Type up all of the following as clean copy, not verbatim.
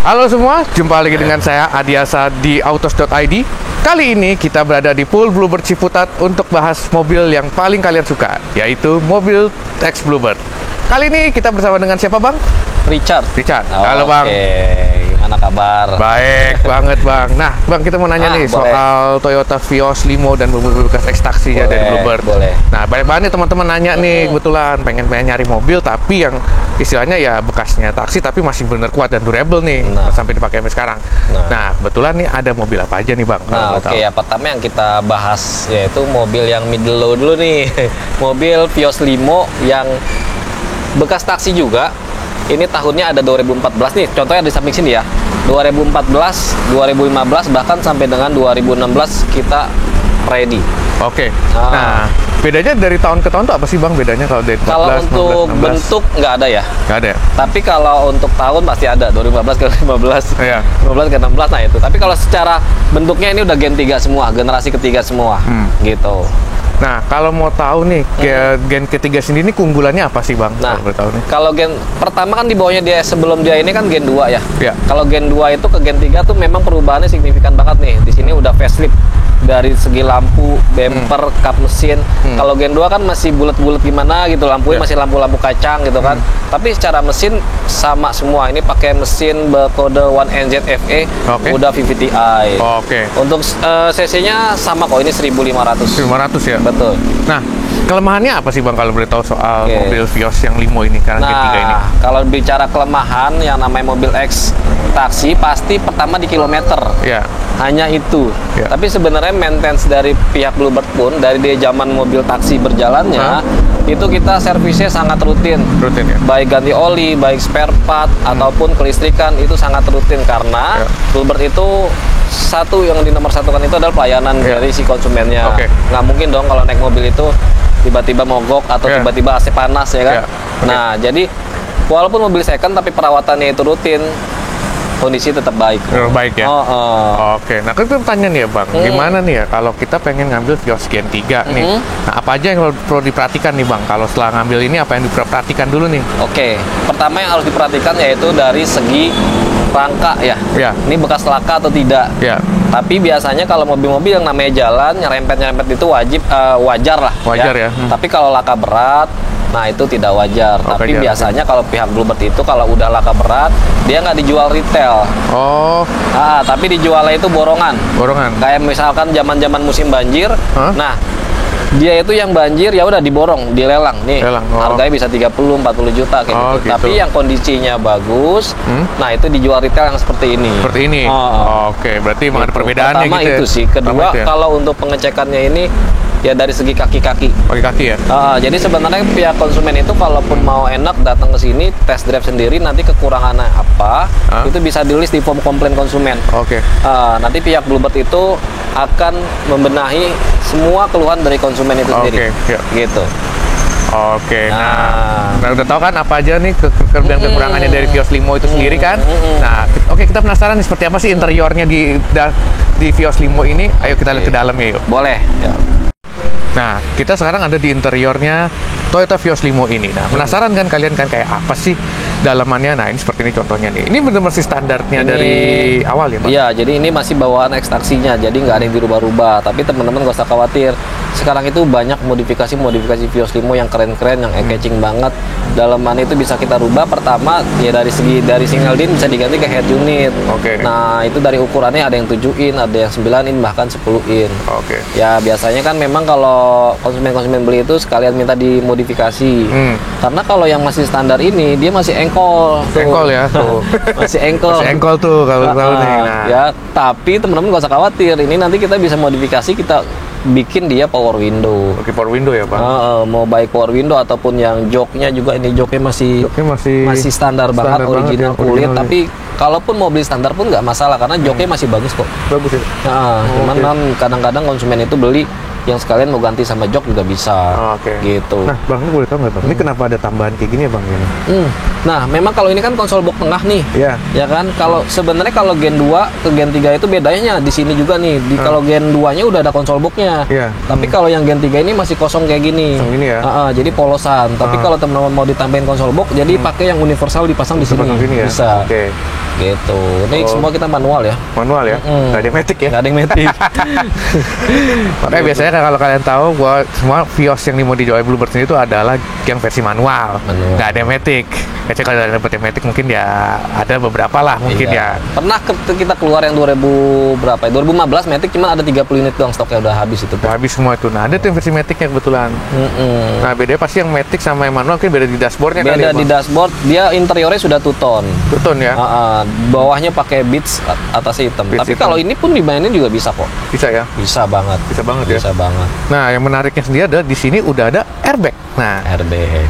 Halo semua, jumpa lagi dengan saya Adiasa di Autos.id. Kali ini kita berada di Pool Bluebird Ciputat untuk bahas mobil yang paling kalian suka, yaitu mobil X Bluebird. Kali ini kita bersama dengan siapa, Bang? Richard. Halo, Bang. Gimana kabar? Baik banget, Bang. Nah, Bang, kita mau nanya nih boleh. soal Toyota Vios Limo dan mobil bekas X taksinya dari Bluebird. Boleh. Nah, banyak banget nih teman-teman nanya nih, kebetulan pengen nyari mobil tapi yang istilahnya ya bekasnya taksi tapi masih bener kuat dan durable nih, sampai dipakai sampai sekarang. Nah, kebetulan nih ada mobil apa aja nih, Bang? Nah, ya pertama yang kita bahas yaitu mobil yang middle low dulu nih. Mobil Vios Limo yang bekas taksi juga. Ini tahunnya ada 2014 nih. Contohnya di samping sini ya. 2014, 2015 bahkan sampai dengan 2016 kita ready. Oke. Nah, bedanya dari tahun ke tahun tuh apa sih, Bang? Bedanya kalau dari 14, kalau untuk 15, 16? bentuk nggak ada ya. Nggak ada ya? Tapi kalau untuk tahun pasti ada. 2015 ke 15. Iya. 15 ke 16 nah itu. Tapi kalau secara bentuknya ini udah gen 3 semua, generasi ketiga semua. Gitu. Nah, kalau mau tahu nih gen ketiga sendiri ini keunggulannya apa sih, Bang? Nah, kalau tahu nih. kalau gen pertama kan di bawahnya dia sebelum dia ini kan gen 2 ya. Iya. Kalau gen 2 itu ke gen 3 tuh memang perubahannya signifikan banget nih. Di sini udah facelift dari segi lampu, bumper, kap mesin. Kalau gen 2 kan masih bulat-bulat gimana gitu, lampunya masih lampu-lampu kacang gitu kan. Tapi secara mesin sama semua. Ini pakai mesin berkode 1NZ FE, udah VVT-i. Oke. Untuk cc-nya sama kok, ini 1500. 500 ya? Betul. Nah, kelemahannya apa sih, Bang, kalau boleh tahu soal mobil Vios yang Limo ini, karena gen 3 ini? Kalau bicara kelemahan yang namanya mobil X taksi pasti pertama di kilometer. Ya. Hanya itu. Ya. Tapi sebenarnya maintenance dari pihak Bluebird pun dari dia zaman mobil taksi berjalannya itu kita servisnya sangat rutin. Rutin ya. Baik ganti oli, baik spare part ataupun kelistrikan itu sangat rutin karena Bluebird itu satu yang di nomor satukan itu adalah pelayanan dari si konsumennya. Nggak mungkin dong kalau naik mobil itu tiba-tiba mogok atau tiba-tiba AC panas ya kan. Nah, jadi walaupun mobil second tapi perawatannya itu rutin, kondisi tetap baik. Baik ya. Oke. Nah, kan pertanyaan nih ya, Bang. Gimana nih ya kalau kita pengen ngambil Vios Gen 3 nih? Nah, apa aja yang perlu diperhatikan nih, Bang? Kalau setelah ngambil ini apa yang diperhatikan dulu nih? Oke. Pertama yang harus diperhatikan yaitu dari segi rangka ya. Ini bekas laka atau tidak? Tapi biasanya kalau mobil-mobil yang namanya jalan nyerempet-nyerempet itu wajar lah. Wajar ya. Tapi kalau laka berat, nah itu tidak wajar. Tapi biasanya kalau pihak Bluebird itu kalau udah laka berat, dia nggak dijual retail. Tapi dijualnya itu borongan. Kayak misalkan zaman-zaman musim banjir, nah dia itu yang banjir ya udah diborong, dilelang nih. Harganya bisa 30-40 juta kayak gitu. Tapi yang kondisinya bagus, nah itu dijual retail yang seperti ini. Oke, berarti memang ada perbedaannya pertama gitu. Itu sih. Kedua, kalau untuk pengecekannya ini ya dari segi kaki-kaki. Kaki-kaki ya. Jadi sebenarnya pihak konsumen itu kalaupun mau enak datang ke sini test drive sendiri, nanti kekurangannya apa itu bisa ditulis di form komplain konsumen. Nanti pihak Bluebird itu akan membenahi semua keluhan dari konsumen itu sendiri. Gitu. Nah udah tahu kan apa aja nih kelebihan kekurangannya dari Vios Limo itu sendiri kan. Nah, kita penasaran nih seperti apa sih interiornya di Vios Limo ini. Ayo kita lihat ke dalamnya yuk. Boleh. Nah, kita sekarang ada di interiornya Toyota Vios Limo ini. Nah, penasaran kan kalian kan kayak apa sih dalamannya? Nah, ini seperti ini contohnya nih. Ini benar masih standarnya dari awal ya, Bang? Iya, jadi ini masih bawaan X taksinya. Jadi nggak ada yang dirubah-rubah. Tapi teman-teman nggak usah khawatir. Sekarang itu banyak modifikasi Vios Limo yang keren-keren, yang eye-catching banget. Dalaman itu bisa kita rubah. Pertama, ya dari single din bisa diganti ke head unit. Nah, itu dari ukurannya ada yang 7 in, ada yang 9 in, bahkan 10 in. Ya, biasanya kan memang kalau konsumen beli itu sekalian minta dimodifikasi. Karena kalau yang masih standar ini, dia masih engkol. Engkol ya? Masih engkol. Masih engkol tuh kalau tahu nih. Nah. Ya, tapi teman-teman nggak usah khawatir. Ini nanti kita bisa modifikasi, kita bikin dia power window. Power window ya, Pak? Mau baik power window ataupun yang joknya juga, ini joknya masih standar banget, original kulit. Tapi kalaupun mau beli standar pun nggak masalah karena joknya masih bagus kok. Bagus ya? Cuman kan kadang-kadang konsumen itu beli yang sekalian mau ganti sama jok juga bisa. Oke. Gitu. Nah, Bang, ini boleh tahu nggak Bang? Ini kenapa ada tambahan kayak gini ya Bang ini? Nah, memang kalau ini kan konsol box tengah nih. Iya. Ya kan? Kalau sebenarnya kalau Gen 2 ke Gen 3 itu bedanya di sini juga nih. Kalau Gen 2-nya udah ada konsol box-nya. Iya. Tapi kalau yang Gen 3 ini masih kosong kayak gini. Kosong gini ya? Jadi polosan. Tapi kalau teman-teman mau ditambahin konsol box, jadi pakai yang universal dipasang di sini. Pasang sini ya? Bisa. Oke. Gitu. Ini semua kita manual ya. Manual ya? Nggak ada matic ya? Nggak ada yang matic. Makanya biasanya kan kalau kalian tahu bahwa semua Vios yang dijual Bluebird ini itu adalah yang versi manual. Nggak ada matic. Kayaknya kalau ada yang matic mungkin ya ada beberapa lah mungkin ya. Pernah kita keluar yang 2000 berapa ya? 2015 matic cuma ada 30 unit doang, stoknya udah habis itu. Udah habis semua itu. Nah, ada tuh yang versi maticnya kebetulan. Nah, bedanya pasti yang matic sama yang manual mungkin beda di dashboardnya kali ya, Beda di Bang? dashboard, dia interiornya sudah two-tone. Two-tone ya? Bawahnya pakai beats, atasnya hitam. Beats Tapi hitam. kalau ini pun dimainin juga bisa kok. Bisa ya? Bisa banget. Bisa banget ya? Bisa banget. Nah, yang menariknya sendiri adalah di sini udah ada airbag. Nah,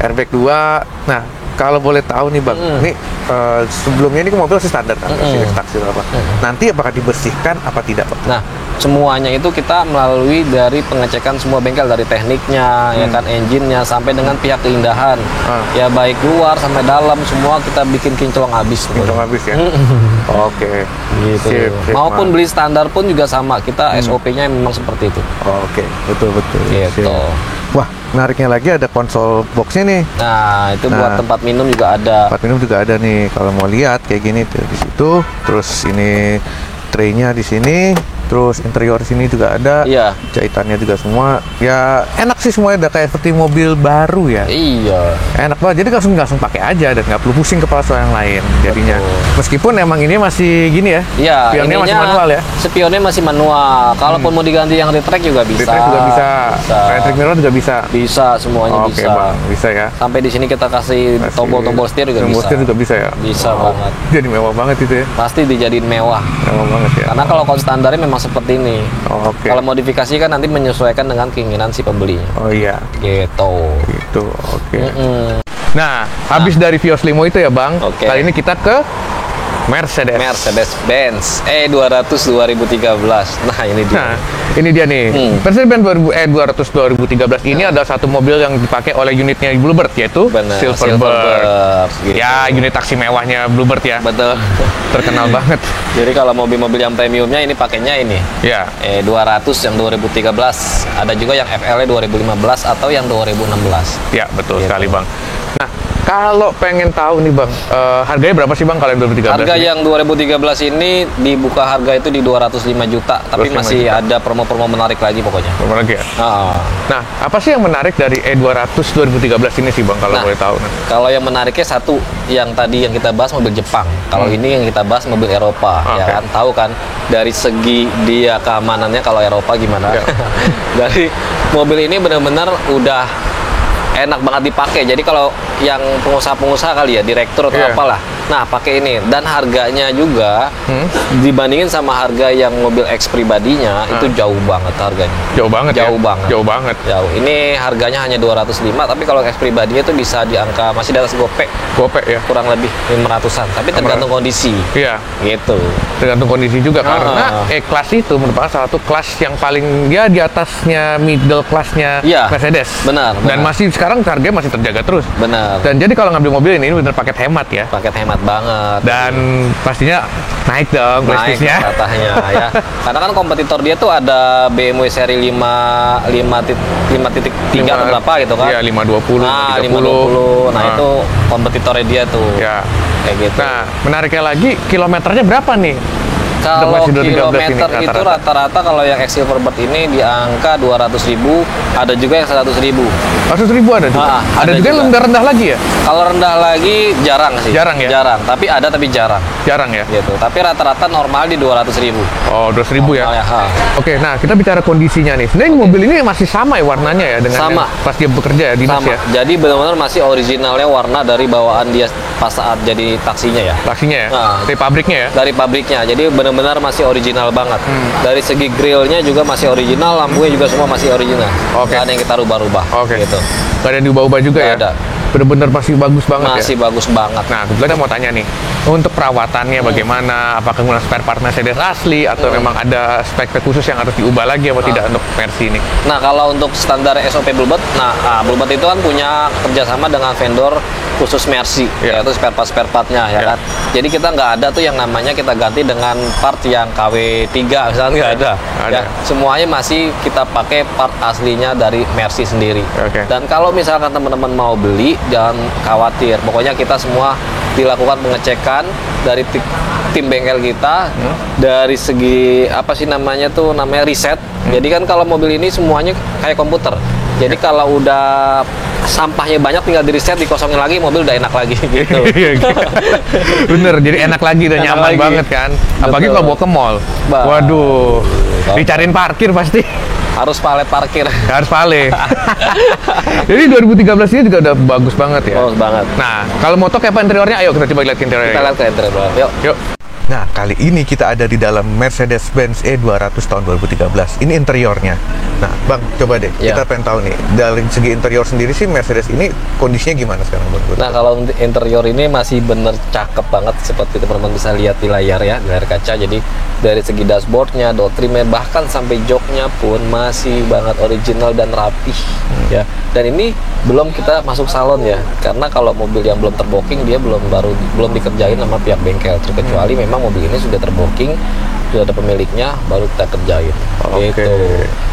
airbag 2. Nah, kalau boleh tahu nih Bang, ini sebelumnya ini mobil masih standar kan, masih taksi apa. Nanti apakah dibersihkan apa tidak Bang? Nah, semuanya itu kita melalui dari pengecekan semua bengkel, dari tekniknya, ya kan, engine-nya, sampai dengan pihak keindahan. Ya baik luar sampai dalam, semua kita bikin kinclong habis. Kinclong habis ya? Oke. Gitu. Sip, Maupun beli standar pun juga sama, kita SOP-nya memang seperti itu. Oke, betul. Gitu. Sip. Wah, menariknya lagi ada konsol box-nya nih. Nah, itu buat tempat minum juga ada. Tempat minum juga ada nih. Kalau mau lihat kayak gini tuh di situ. Terus ini tray-nya di sini. Terus interior sini juga ada. Iya. Jahitannya juga semua. Ya enak sih semuanya, udah kayak seperti mobil baru ya. Iya. Enak banget. Jadi langsung pakai aja dan nggak perlu pusing kepala soal yang lain jadinya. Meskipun emang ini masih gini ya. Iya. Spionnya masih manual ya. Spionnya masih manual. Kalaupun mau diganti yang retract juga bisa. Retract juga bisa. Electric mirror juga bisa. Bisa, semuanya Oke, bisa. Bang. Bisa ya. Sampai di sini kita kasih tombol-tombol setir juga Tombol bisa. setir juga bisa ya. Bisa banget. Jadi mewah banget itu ya. Pasti dijadiin mewah. Mewah banget ya. Karena kalau standarnya memang seperti ini. Oke. Kalau modifikasi kan nanti menyesuaikan dengan keinginan si pembelinya. Oh iya. Gitu. Gitu. Oke. Nah, habis dari Vios Limo itu ya, Bang. Oke. Kali ini kita ke Mercedes-Benz E200 2013. Nah, ini dia. Nah, ini dia nih. Mercedes-Benz E200 2013 ini adalah satu mobil yang dipakai oleh unitnya Bluebird, yaitu Benar, Silverbird. gitu. Ya, unit taksi mewahnya Bluebird ya. Betul. Terkenal banget. Jadi kalau mobil-mobil yang premiumnya ini pakainya ini. Ya. E200 yang 2013. Ada juga yang FL 2015 atau yang 2016. Ya, betul Gitu. sekali, Bang. Nah, kalau pengen tahu nih, Bang, harganya berapa sih, Bang, kalau yang 2013? Harga ini? yang 2013 ini dibuka harga itu di 205 juta, tapi 205 masih juta. ada promo-promo menarik lagi pokoknya. Berapa lagi ya? Ah. Nah, apa sih yang menarik dari E200 2013 ini sih, Bang, kalau Nah, boleh tahu? Kalau yang menariknya satu, yang tadi yang kita bahas mobil Jepang. Kalau ini yang kita bahas mobil Eropa, ya Oke. kan? Tahu kan dari segi dia keamanannya kalau Eropa gimana? Ya. Dari mobil ini benar-benar udah enak banget dipakai. Jadi kalau yang pengusaha-pengusaha kali ya, direktur atau Iya. apalah, nah pakai ini. Dan harganya juga dibandingin sama harga yang mobil X pribadinya itu jauh banget harganya. Jauh banget ya? Jauh banget. Jauh banget. Jauh. Ini harganya hanya 205, tapi kalau X pribadinya itu bisa di angka masih di atas gopek, Gopek ya? kurang lebih 500-an. Tapi tergantung kondisi. Iya. Gitu. Tergantung kondisi juga karena E-Class itu merupakan salah satu kelas yang paling dia di atasnya middle class-nya Iya. Mercedes. Benar, Dan benar. masih sekarang harganya masih terjaga terus. Benar. Dan jadi kalau ngambil mobil ini bener paket hemat ya. Paket hemat banget. Dan pastinya naik dong naik prestisnya. katanya ya. Karena kan kompetitor dia tuh ada BMW seri 5.3 atau berapa gitu kan. Iya, 520, Nah, 530. 520. Nah, itu kompetitornya dia tuh. Ya. Kayak gitu. Nah, menariknya lagi kilometernya berapa nih? Kalau masih 2013 kilometer ini itu rata-rata. rata-rata kalau yang X Silverbird ini di angka 200.000, ada juga yang 100.000. 100.000 ada juga. Ada juga yang juga. rendah-rendah lagi ya? Kalau rendah lagi jarang sih. Jarang ya? Jarang, tapi ada tapi jarang Jarang ya? gitu. Tapi rata-rata normal di 200.000. Oh, 200.000 ya? Normal ha. Oke, nah kita bicara kondisinya nih. Sebenarnya mobil ini masih sama ya warnanya ya dengan Sama. yang pas dia bekerja ya dinas Sama. ya? Jadi benar-benar masih originalnya warna dari bawaan dia pas saat jadi taksinya ya. Taksinya ya? Nah. Dari pabriknya ya? Dari pabriknya. Jadi benar-benar masih original banget. Dari segi grillnya juga masih original, lampunya juga semua masih original. Oke. Nggak ada yang kita rubah-rubah. Oke. Gitu. Gak ada yang diubah-ubah juga Nggak ya? ada. bener-bener masih bagus banget Masih ya. bagus banget. Nah, kebetulan saya mau tanya nih, untuk perawatannya bagaimana? Apakah menggunakan spare part Mercedes asli atau memang ada spek-spek khusus yang harus diubah lagi atau tidak untuk versi ini? Nah, kalau untuk standar SOP Bluebird, Bluebird itu kan punya kerjasama dengan vendor khusus Mercy, Iya. yaitu spare partnya ya Iya. kan. Jadi kita nggak ada tuh yang namanya kita ganti dengan part yang KW3 misalnya, nggak ada. Ada. Ya, semuanya masih kita pakai part aslinya dari Mercy sendiri. Oke. Dan kalau misalkan teman-teman mau beli, jangan khawatir. Pokoknya kita semua dilakukan pengecekan dari tim bengkel kita dari segi apa sih namanya riset. Jadi kan kalau mobil ini semuanya kayak komputer. Jadi kalau udah sampahnya banyak tinggal di reset, dikosongin lagi, mobil udah enak lagi gitu. Bener, jadi enak lagi, udah Enak nyaman lagi. banget kan. Apalagi Betul. kalau bawa ke mall. Waduh, dicariin parkir pasti. Harus palet parkir. Harus vale. Jadi 2013 ini juga udah bagus banget ya. Bagus banget. Nah, kalau motor kayak apa interiornya? Ayo kita coba lihat interiornya. Kita lihat ke interior dulu. Yuk. Yuk. Nah, kali ini kita ada di dalam Mercedes-Benz E200 tahun 2013. Ini interiornya. Nah, Bang, coba deh. Ya. Kita pengen tahu nih, dari segi interior sendiri sih Mercedes ini kondisinya gimana sekarang, Bang? Nah, kalau untuk interior ini masih bener cakep banget seperti teman-teman bisa lihat di layar ya, di layar kaca. Jadi dari segi dashboardnya, door trimnya, bahkan sampai joknya pun masih banget original dan rapih ya. Dan ini belum kita masuk salon ya, karena kalau mobil yang belum terbooking dia belum dikerjain sama pihak bengkel. Terkecuali memang mobil ini sudah terbooking, sudah ada pemiliknya, baru kita kerjain. Oke. Gitu.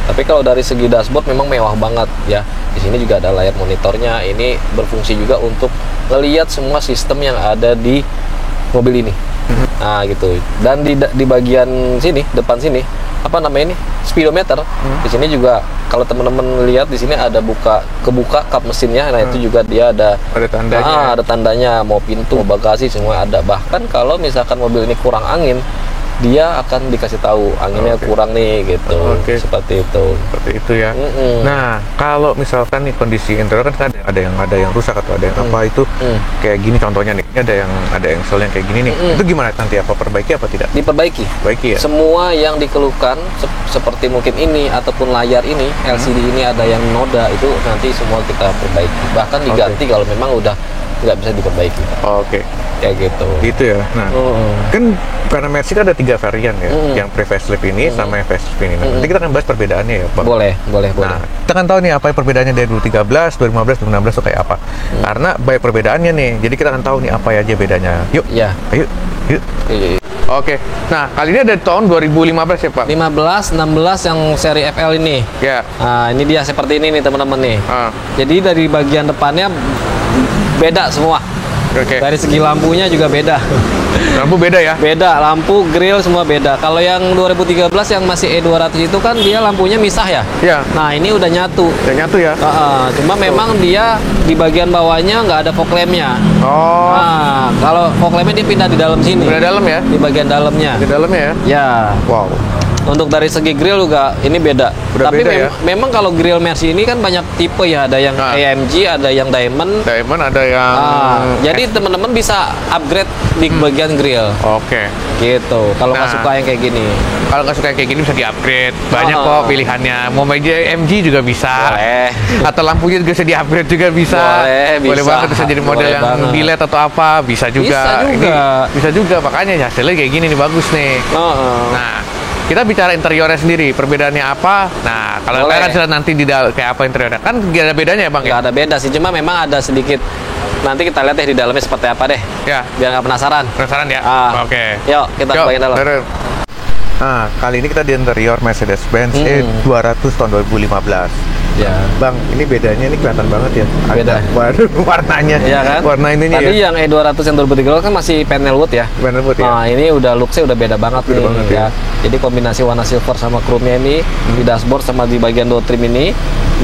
Tapi kalau dari segi dashboard memang mewah banget ya. Di sini juga ada layar monitornya. Ini berfungsi juga untuk ngelihat semua sistem yang ada di mobil ini. Nah gitu. Dan di bagian sini, depan sini, apa namanya ini? Speedometer. Di sini juga kalau teman-teman lihat di sini ada kebuka kap mesinnya. Nah, itu juga dia ada tandanya. ada tandanya, mau pintu, mau bagasi semua ada. Bahkan kalau misalkan mobil ini kurang angin, dia akan dikasih tahu anginnya kurang nih gitu. Seperti itu. Seperti itu ya. Nah, kalau misalkan nih kondisi interior kan ada yang rusak atau ada yang apa itu kayak gini contohnya nih. Ini ada yang soal yang kayak gini nih. Itu gimana nanti, apa perbaiki apa tidak? Diperbaiki. Baiki ya. Semua yang dikeluhkan seperti mungkin ini ataupun layar ini, LCD ini ada yang noda, itu nanti semua kita perbaiki. Bahkan diganti kalau memang udah nggak bisa diperbaiki. Oke. Kayak gitu. Gitu ya. Nah, kan karena Mercy kan ada 3 varian ya, yang pre-facelift ini sama yang facelift ini. Nah, nanti kita akan bahas perbedaannya ya, Bang. Boleh. Nah, kita kan tahu nih apa perbedaannya dari 2013, 2015, 2016 itu kayak apa. Karena banyak perbedaannya nih, jadi kita akan tahu nih apa aja bedanya. Yuk, Ya. ayo, yuk. Oke, nah kali ini ada tahun 2015 ya Pak? 15, 16 yang seri FL ini. Ya. Nah, ini dia seperti ini nih teman-teman nih. Jadi dari bagian depannya beda semua. Oke. Dari segi lampunya juga beda. Lampu beda ya? Beda, lampu, grill semua beda. Kalau yang 2013 yang masih E200 itu kan dia lampunya misah ya? Iya. Nah, ini udah nyatu. Udah nyatu ya? Cuma memang dia di bagian bawahnya nggak ada fog lamp-nya. Oh. Nah, kalau fog lamp-nya dia pindah di dalam sini. Udah dalam ya? Di bagian dalamnya. Di dalamnya ya? Ya. Wow. Untuk dari segi grill juga ini beda. Udah Tapi beda ya? memang kalau grill Mercy ini kan banyak tipe ya, ada yang AMG, ada yang Diamond. Diamond ada yang Jadi teman-teman bisa upgrade di bagian grill. Oke. Gitu. Kalau nggak suka yang kayak gini. Kalau nggak suka yang kayak gini bisa di-upgrade. Banyak kok pilihannya. Mau meja MG juga bisa. Boleh. Atau lampunya juga bisa di-upgrade juga bisa. Boleh, bisa. Banget bisa jadi model Boleh yang banget. bilet atau apa. Bisa juga. Bisa juga. Ini bisa juga. Makanya hasilnya kayak gini nih, bagus nih. Nah, kita bicara interiornya sendiri, perbedaannya apa? Nah, kalau Boleh. kalian kan nanti di kayak apa interiornya, kan gak ada bedanya ya Bang? Nggak ada beda sih, cuma memang ada sedikit. Nanti kita lihat deh di dalamnya seperti apa deh. Ya. Biar nggak penasaran. Penasaran ya? Oke. Yuk, kita cobain dalam. Nah, kali ini kita di interior Mercedes-Benz E200 tahun 2015. Ya. Bang, ini bedanya ini kelihatan banget ya. Beda. Waduh, warnanya. Iya kan? Warna ininya Tadi ya. yang E200 yang 2013 kan masih panel wood ya. Panel wood ya. Nah, ini udah look-nya udah beda banget Beda nih banget ya. Jadi kombinasi warna silver sama chrome-nya ini di dashboard sama di bagian door trim ini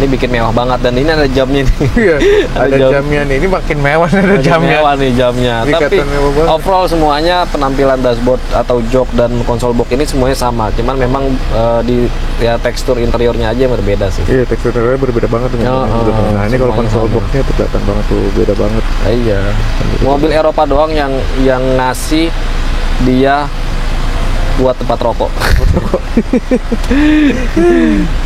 bikin mewah banget, dan ini ada jamnya nih. Iya, ada jamnya nih. Ini makin mewah nih, ada jamnya. Mewah nih jamnya. Ini Tapi kelihatan mewah banget. overall semuanya penampilan dashboard atau jok dan konsol box ini semuanya sama. Cuman memang di tekstur interiornya aja yang berbeda sih. Iya, teksturnya berbeda banget dengan Oh, yang depan. Nah, ini kalau semuanya konsol sama. boxnya tuh kelihatan banget tuh, beda banget. Iya. Mobil Eropa doang yang ngasih dia buat tempat rokok.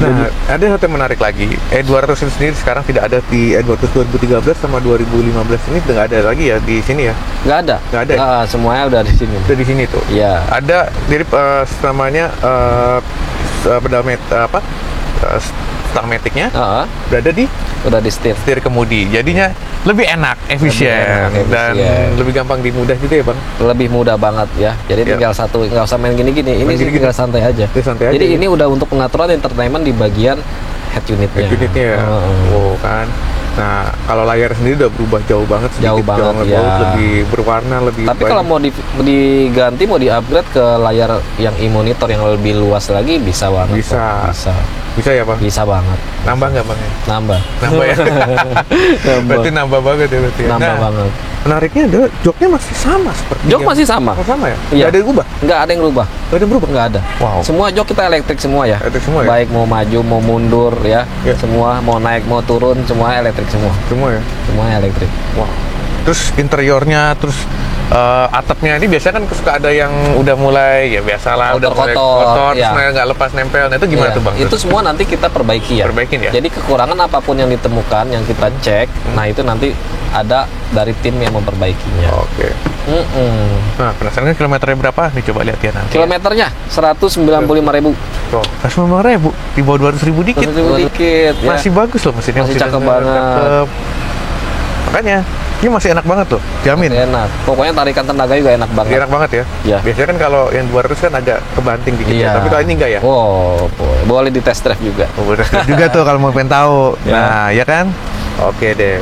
Nah, ada satu yang menarik lagi. E200 ini sendiri sekarang tidak ada di E200 2013 sama 2015 ini nggak ada lagi ya di sini ya? Nggak ada. Nggak ada ya? Nah, semuanya udah di sini. Udah di sini tuh. Iya. Ada jadi namanya pedal stang matic-nya berada di Udah di setir. setir kemudi. Jadinya lebih enak, efisien, Lebih enak, dan efisien. lebih gampang dimudah juga ya, Bang. Lebih mudah banget ya. Jadi Iya. tinggal satu, nggak usah main gini-gini. Ini Main sih gini-gini. tinggal santai aja. Santai aja Jadi ya. ini udah untuk pengaturan entertainment di bagian head unitnya. Unitnya ya. Oh, kan. Nah, kalau layar sendiri udah berubah jauh banget, Jauh sedikit banget, lebih ya. bagus, lebih berwarna, lebih Tapi banyak. kalau mau diganti, mau di-upgrade ke layar yang e-monitor yang lebih luas lagi, bisa banget. Bisa. kok. Bisa. Bisa ya, Bang? Bisa banget. Nambah nggak, Bang? Nambah. Nambah ya? Berarti nambah banget ya berarti ya. Nambah Nah, banget. menariknya adalah joknya masih sama seperti Jok yang- masih sama. Oh, sama ya? Iya. Nggak ada yang ubah? Nggak ada yang berubah. Nggak ada yang berubah? Nggak ada. Wow. Semua jok kita elektrik semua ya. Elektrik semua ya? Baik mau maju, mau mundur ya. Ya. Semua mau naik, mau turun, semua elektrik semua. Semua ya? Semuanya elektrik. Wow. Terus interiornya, terus atapnya ini biasanya kan suka ada yang udah mulai ya biasalah udah mulai Kotor-kotor, kotor, ya. terus nggak lepas nempel. Nah, itu gimana Iya, tuh, Bang? Itu semua nanti kita perbaiki ya. Perbaikin ya? Jadi kekurangan apapun yang ditemukan, yang kita cek, nah itu nanti ada dari tim yang memperbaikinya. Oke. Mm-mm. Nah, penasaran kan kilometernya berapa? Nih coba lihat ya nanti. Kilometernya 195.000. Oh, 195.000 di bawah 200.000 dikit. Dikit ya. Masih bagus loh mesinnya. Masih mesinnya cakep banget. cakep. Makanya ini masih enak banget loh, jamin. Masih enak. Pokoknya tarikan tenaga juga enak banget. Enak banget ya. Iya. Biasanya kan kalau yang 200 kan agak kebanting dikit ya. Tapi kalau ini enggak ya. Oh, boleh di test drive juga. Oh, boleh juga tuh kalau mau pengen tahu. Ya. Nah, ya kan? Oke deh.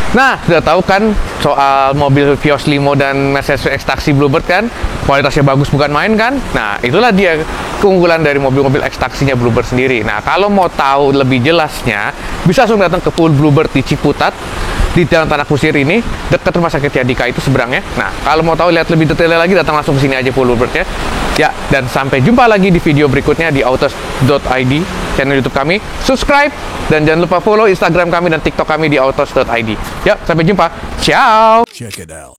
Nah, sudah tahu kan soal mobil Vios Limo dan Mercedes X-Taxi Bluebird kan? Kualitasnya bagus bukan main kan? Nah, itulah dia keunggulan dari mobil-mobil X-Taxinya Bluebird sendiri. Nah, kalau mau tahu lebih jelasnya, bisa langsung datang ke Pool Bluebird di Ciputat, di Jalan Tanah Kusir ini, dekat Rumah Sakit Yadika itu seberangnya. Nah, kalau mau tahu lihat lebih detailnya lagi, datang langsung ke sini aja Pool Bluebird ya. Ya, dan sampai jumpa lagi di video berikutnya di autos.id, channel YouTube kami. Subscribe, dan jangan lupa follow Instagram kami dan TikTok kami di autos.id. Ya, sampai jumpa. Ciao! Check it out.